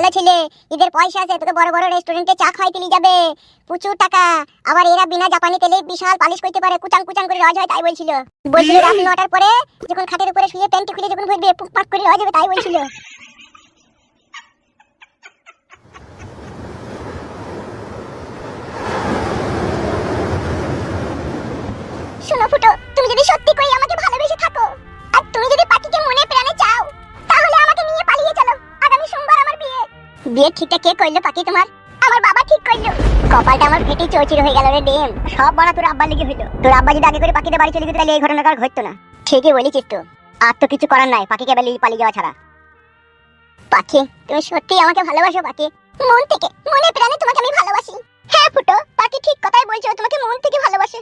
ভালো ছেলে, এদের পয়সা আছে, তোকে বড় বড় রেস্টুরেন্টে চা খাইতে নিয়ে যাবে, প্রচুর টাকা। আবার এরা বিনা জাপানি তেলে বিশাল পালিশ করতে পারে, কুচাং কুচাং করে রজ হয়, তাই বলছিল। রাত 9টার পরে যখন খাটের উপরে শুয়ে প্যান্ট খুলে যখন ভরবে পুকপাক করে রজ হবে, তাই বলছিল। শোনো ফুটো, তুমি যদি সত্যি করে আমাকে ভালোবেসে থাকো আর তুমি যদি পাখিকে মনে প্রাণে চাও, তাহলে আমাকে নিয়ে পালিয়ে চলো। আগামী সোমবার আমার বিয়ে। বিয়ে ঠিকটা কে করলো পাখি তোমার? আমার বাবা ঠিক করলো। কপালটা আমার ফেটে চৌচির হয়ে গেল রে ডিম। সব বাড়া তোর আব্বার লেগে হইলো। তোর আব্বা যদি আগে করে পাখিতে বাড়ি চলে যেত তাহলে এই ঘটনাটা আর ঘটতো না। ঠিকই বলেছিস তো, আর তো কিছু করার নাই পাখিকে পালিয়ে যাওয়া ছাড়া। পাখি, তুমি সত্যি আমাকে ভালোবাসো পাখি? মন থেকে, মনে প্রাণে তোমাকে আমি ভালোবাসি। হ্যাঁ ফুটো, পাখি ঠিক কথাই বলছো, তোমাকে মন থেকে ভালোবাসে।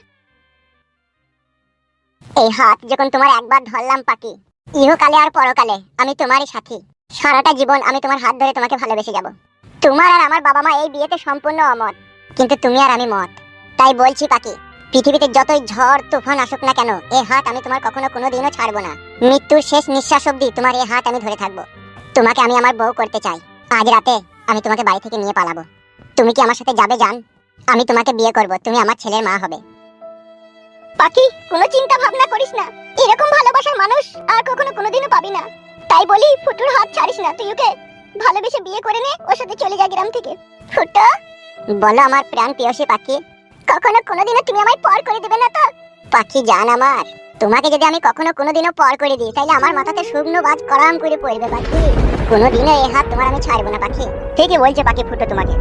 এই হাত যখন তোমার একবার ধরলাম পাখি, ইহকালে আর পরকালে আমি তোমারই সাথী। সারাটা জীবন আমি তোমার হাত ধরে তোমাকে ভালোবেসে যাব। তোমার আর আমার বাবা মা এই বিয়েতে সম্পূর্ণ অমত, কিন্তু তুমি আর আমি মত। তাই বলছি পাখি, পৃথিবীতে যতই ঝড় তুফান আসুক না কেন, এই হাত আমি তোমার কখনো কোনোদিনও ছাড়বো না। মৃত্যুর শেষ নিঃশ্বাস অবধি তোমার এই হাত আমি ধরে থাকবো। তোমাকে আমি আমার বউ করতে চাই। আজ রাতে আমি তোমাকে বাড়ি থেকে নিয়ে পালাবো। তুমি কি আমার সাথে যাবে জান? আমি তোমাকে বিয়ে করব, তুমি আমার ছেলের মা হবে। পাখি, কোনো চিন্তা ভাবনা করিস না, এরকম ভালোবাসার মানুষ আর কখনো কোনোদিনও পাবি না। তাই বলি ফুটুর হাত ছাড়িস না, তুই ওকে ভালোবেসে বিয়ে করে নে, ওর সাথে চলে যা গ্রাম থেকে। ফুটো, বলো আমার প্রাণ প্রিয়সী পাখি, কখনো কোনোদিনও তুমি আমায় পর করে দেবে না তো? পাখি জান আমার, তোমাকে যদি আমি কখনো কোনোদিনও পর করে দিই তাহলে আমার মাথাতে শুকনো বাজ করাম করে পড়বে পাখি। কোনোদিনও এই হাত তোমার আমি ছাড়বো না পাখি। ঠিকই বলছে পাখি ফুটো তোমাকে।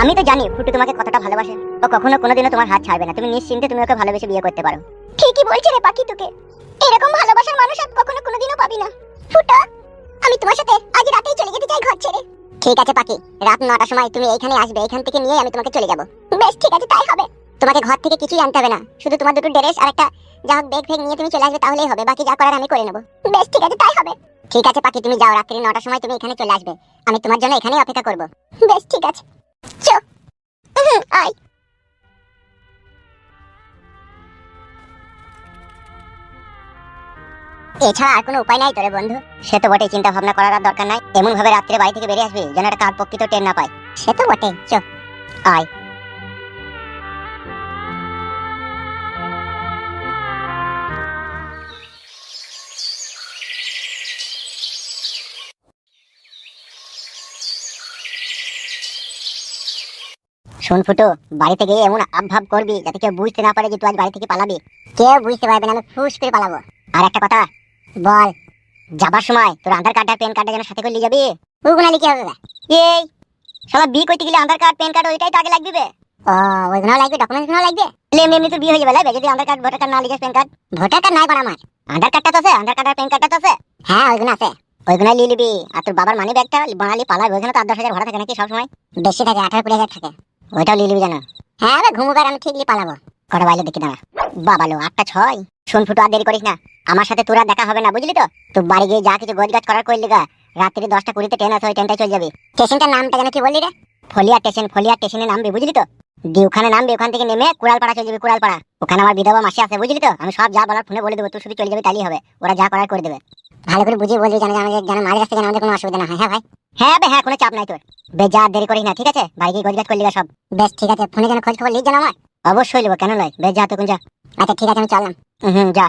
আমি তো জানি ফুটু তোমাকে কতটা ভালোবাসে। ও কখনো কোনোদিনও তোমার হাত ছাড়বে না, তুমি নিশ্চিন্তে তুমি ওকে ভালোবেসে বিয়ে করতে পারো। ঠিকই বলছে রে পাখি, তোকে এরকম ভালোবাসার মানুষ আর কখনো কোনোদিনও পাবি না। ফুটো, আমি তোমার সাথে আজ রাতেই চলে যেতে চাই ঘর ছেড়ে। ঠিক আছে পাখি, রাত 9টার সময় তুমি এইখানে আসবে, এখান থেকে নিয়ে আমি তোমাকে চলে যাব। বেশ ঠিক আছে, তাই হবে। তোমাকে ঘর থেকে কিছুই আনতে হবে না, শুধু তোমার দুটো ড্রেস আর একটা যা হোক ব্যাগ ফ্যাগ নিয়ে তুমি চলে আসবে, তাহলেই হবে। বাকি যা করার আমি করে নেব। বেশ ঠিক আছে, তাই হবে। ঠিক আছে পাখি, তুমি যাও, রাত্রি 9টার সময় তুমি এখানে চলে আসবে, আমি তোমার জন্য এখানেই অপেক্ষা করব। বেশ ঠিক আছে, চল আয়। এছাড়া আর কোনো উপায় নাই তোরে বন্ধু? সে তো বটে, চিন্তা ভাবনা করার দরকার নাই। এমন ভাবে রাত্রে বাড়ি থেকে বেরিয়ে আসবি যেন একটা কার প্রকৃত টের না পায়। সে তো বটে, চল আয়। শোন ফুটো, বাড়িতে গিয়ে এমন আবভাব করবি যাতে কেউ বুঝতে না পারে যে তুই আজ বাড়ি থেকে পালাবি। কেউ বুঝতে পারবে না, আমি ফুস করে পালাবো। আর একটা কথা বল, যাবার সময় তোর আধার কার্ড আর প্যান কার্ডটা যেন সাথে করে নিয়ে যাবি। ওগুলো কি হবে? এই শালা বিয়ে করতে গেলে আধার কার্ড প্যান কার্ড ওইটাই তো আগে লাগবে। ও, ওইগুলো লাগবে, ডকুমেন্টস গুলো লাগবে। এমনি এমনি তো বিয়ে হয়ে যাবে লাগবে যদি আধার কার্ড ভোটার কার্ড না লিখে প্যান কার্ড। ভোটার কার্ড নাই বাড়া আমার, আধার কার্ডটা তো আছে, আধার কার্ড আর প্যান কার্ডটা তো আছে। হ্যাঁ ওইগুলো আছে, ওইগুলো নিয়ে নিবি। আর তোর বাবার মানি ব্যাগটা বানালি পালার, ওইখানে তো 10,000 ভরা থাকে নাকি সবসময়? বেশি থাকে, 18-20,000 থাকে। ওইটাও নিয়ে নিবি জানো? হ্যাঁ আমি ঘুমোবার, আমি ঠিকই পালাবো। কটা বাইলে দেখি দাঁড়া। বাবালো 8টা 6। শোন ফুটো, আর দেরি করিস না, আমার সাথে তোরা দেখা হবে না, বুঝলি তো? তুই বাড়ি গিয়ে যা কিছু গোজগাজ করার করলি গা, রাত্রি 10টা 20 ট্রেন আছে, ওই ট্রেনটাই চলে যাবি। স্টেশনটার নামটা যেন কি বললি রে? ফলিয়া স্টেশন। ফলিয়া স্টেশনে নামবি, বুঝলি তো? দিয়ে ওখানে নামবি, ওখান থেকে নেমে কুড়ালপাড়া চলে যাবি। কুড়ালপাড়া ওখানে আমার বিধবা মাসি আছে, বুঝলি তো? আমি সব যা বলার ফোনে বলে দেবো, তুই শুধু চলে যাবি, তাইলেই হবে। ওরা যা করার করে দেবে। ভালো করে বুঝিয়ে বলবি যেন মাঝ রাস্তায় যেন আমাদের কোনো অসুবিধা না হয়। হ্যাঁ ভাই, হ্যাঁ বে, হ্যাঁ কোনো চাপ নাই তোর। বেশ যা, দেরি করিস না, ঠিক আছে? বাড়ি গিয়ে গোজগাজ করলি সব। বেশ ঠিক আছে, ফোনে যেন খোঁজ খবর লিখ যেন আমার। অবশ্যই নেবো, কেন নয়। বেশ যা, তখন যা। আচ্ছা ঠিক আছে, আমি চললাম। যা।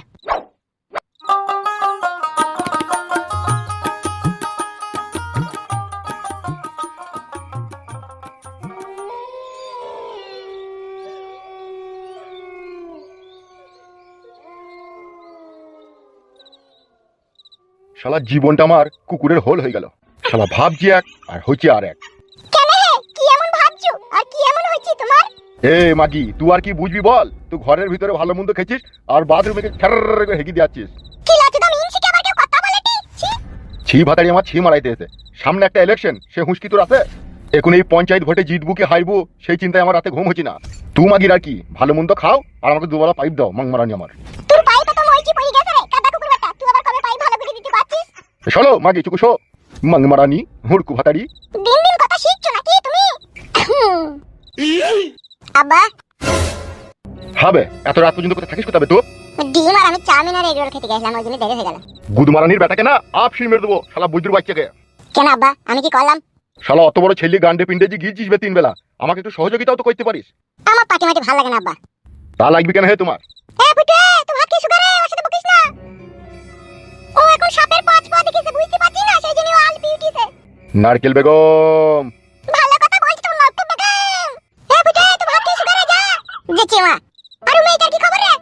শালা জীবনটা আমার কুকুরের হোল হয়ে গেল। শালা ভাবছি এক আর হচ্ছে আর এক। কেন হে, কি এমন ভাবছো আর কি এমন হচ্ছে তোমার? এ মাগি, তুই আর কি বুঝবি বল? তুই ঘরের ভিতরে ভালো মন্দ খেছিস আর বাথরুমে হেঁকি দিচ্ছিস। কি লাচু তুমি ইনসিকে আবার কেউ কথা বলেটি? ছি ভাতাড়ি আমার ছি মারাইতে এসে। সামনে একটা ইলেকশন, সে হুঁশকি তোর আছে? এখন এই পঞ্চায়েত ভোটে জিতবো কি হারবো সেই চিন্তায় আমার রাতে ঘুম হচ্ছে না। তুই মাগির আর কি, ভালো মন্দ খাও আর আমাকে দুবেলা পাইপ দাও, মাংমারানি আমার। তোর পাইপে তো মইচি পড়ে গেছে রে, কাদা কুকুর বেটা। তুই আবার কবে পাইপ ভালো করে দিতে পারছিস? চলো মাগি চুকু শো, মাংমারানি হুড়কু ভাতাড়ি। দিন দিন কথা শিখছো নাকি তুমি? আব্বা, হবে এত রাত পর্যন্ত কোথায় থাকিস কোথাবে তো? ডিম আর আমি চাউমিন আর এগ রোল খেতে গেছিলাম, ওই জন্য দেরি হয়ে গেল। গুদমারানির বেটাকে না আপসি মেরে দেবো শালা বুজুর বাচ্চাকে। কেন আব্বা, আমি কি করলাম? শালা অত বড় ছেলে গান্ডে পিন্ডে যে গিয়েছিস বে 3 বেলা, আমাকে একটু সহযোগিতাও তো করতে পারিস। আমার পাটি মাটি ভালো লাগে না আব্বা। তা লাগবে কেন হে তোমার? এ ফুটে, তোমার কি সুগার রে? ওর সাথে বকিস না। ও এখন সাপের 5 পা দেখেছে, বুঝতে পারছিস না, সেই জন্য ও আল বিউটিছে। নারকেল বেগম, ভালো কথা বলছিস তো নাটক বেগম। এ ফুটে, তোমার কি সুগার রে? যা দেখি মা। আর মেয়েটার কি খবর রে?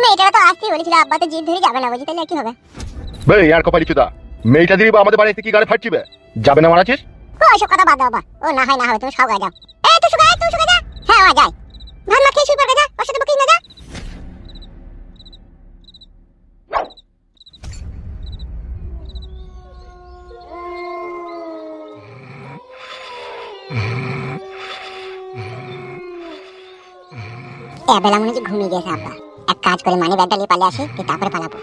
মেয়েটা তো আসতেই বলেছিল, আব্বা তো জিদ ধরে যাবে না, বুঝি তাহলে কি হবে? বে আর কপালি চুদা, মেয়েটা দিবি আমাদের বাড়িতে কি গাড়ি ফাটছিবে, যাবে না মারাছিস? ও এসব কথা বাদ দাও বাবা, ও না হয় না হবে, তুমি সব গায়ে যাও। এই তুই সুগার, তুই সুগার যা। হ্যাঁ ও যাই, ভাত না খেয়ে শুয়ে পড়বে, যা, ওর সাথে বকিস না, যা। বেলা মনে হচ্ছে ঘুমিয়ে গেছে আব্বা। এক কাজ করে মানি ব্যাগটা নিয়ে পালিয়ে আসি, তারপরে পালাবো।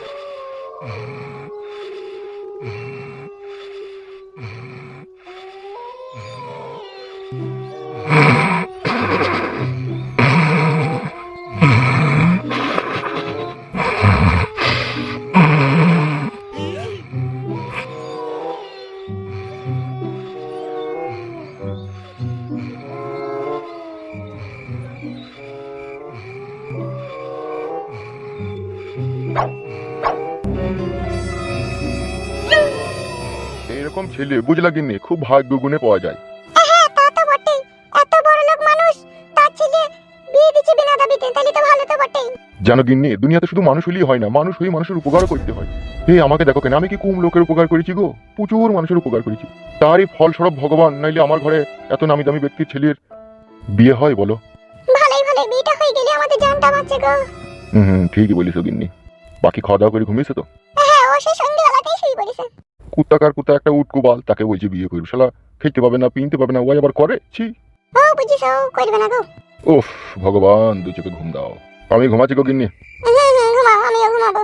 এরকম ছেলে বুঝলা গিন্নি খুব ভাগ্য গুণে পাওয়া যায়। হ্যাঁ তা তো বটেই, এত বড় লোক মানুষ, তার ছেলে বিয়ে দিচ্ছে বিনা দাবিতে, তাহলে তো ভালো তো বটেই। জানো গিন্নি, দুনিয়াতে শুধু মানুষ হলেই হয় না, মানুষ হয়ে মানুষের উপকারও করতে হয়। এই আমাকে দেখো কেন, আমি কি কম লোকের উপকার করেছি গো, প্রচুর মানুষের উপকার করেছি। তারই ফলস্বরূপ ভগবান, নাইলে আমার ঘরে এত নামি দামি ব্যক্তির ছেলের বিয়ে হয় বলো? ভালোই ভালো, বিয়েটা হয়ে গেলে আমাদের জানটা বাঁচে গো। ঠিকই বলিস গিন্নি। বাকি খাওয়া দাওয়া করে ঘুমিয়েছে তো? হ্যাঁ ও সেই সন্ধ্যেবেলাতেই শুয়ে পড়েছে। কুত্তাকার কুত্তা একটা উটকুবাল, তাকে বলছে বিয়ে করবে, শালা খেতে পাবে না পিনতে পাবে না, ওই আবার করে ছি। ও বুঝিস, ও করবে না গো। ওফ ভগবান, দু চোখে ঘুম দাও, আমি ঘুমাচ্ছি গো গিন্নি। ঘুমাও, আমিও ঘুমাবো।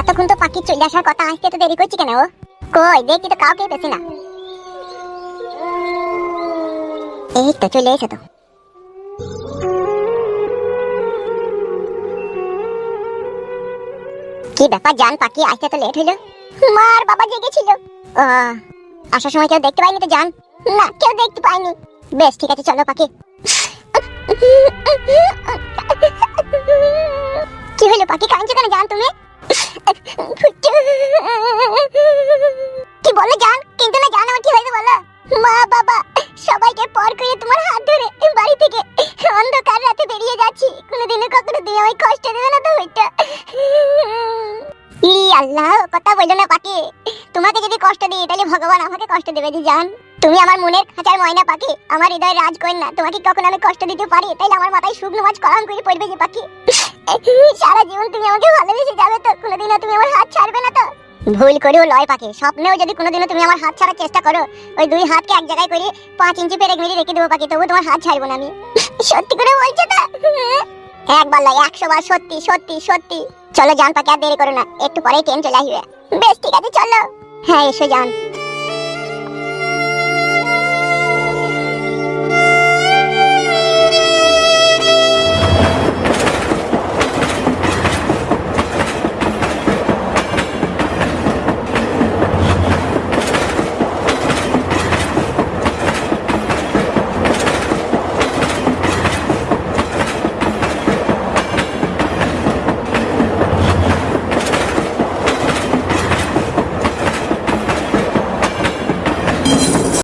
এতক্ষণ তো পাখি চলে আসার কথা, আসতে তো দেরি করছি কেন? ও কই দেখি তো কাউকে পেছি না। এই তো চলে এসে তো। কি ব্যাপার জান, পাখি আসতে তো লেট হইলো? মার বাবা জেগেছিল। ও আসার সময় কেউ দেখতে পাইনি তো জান? না কেউ দেখতে পাইনি। বেশ ঠিক আছে, চলো পাখি। কি হলো পাখি, কাঁদছো কেন জান তুমি? কি বলে জান? কিন্তু না জান, আমার কি হয়েছে বলো? মা বাবা সবাইকে পর করে তোমার হাত ধরে বাড়ি থেকে অন্ধকার রাতে বেরিয়ে যাচ্ছি, কোনোদিনও কখনো দিয়ে আমায় কষ্ট দেবে না তো? ওইটা ই আল্লাহ, কথা বললো না পাখি। তোমাকে যদি কষ্ট দিই তাহলে ভগবান আমাকে কষ্ট দেবে যে জান। তুমি আমার মনের খাঁচার ময়না পাখি, আমার হৃদয়ের রাজকন্যা, তোমাকে কখন আমি কষ্ট দিতে পারি তাইলে আমার মাথায় শুকনো মাছ কলম করে পড়বে যে পাখি। সারা জীবন তুমি আমাকে ভালোবেসে যাবে তো? কোনোদিনও তুমি আমার হাত ছাড়বে না তো? ভুল করেও লয় পাখি, স্বপ্নেও যদি কোনোদিনও তুমি আমার হাত ছাড়ার চেষ্টা করো, ওই দুই হাতকে এক জায়গায় করে 5 ইঞ্চি পেরেক মেরে রেখে দেবো পাখি, তবু তোমার হাত ছাড়বো না আমি। সত্যি করে বলছো তো? একবার লয় 100 বার সত্যি সত্যি সত্যি। চলো জান পাখি, আর দেরি করো না, একটু পরেই ট্রেন চলে আসবে। বেশ ঠিক আছে চলো। হ্যাঁ এসো জান।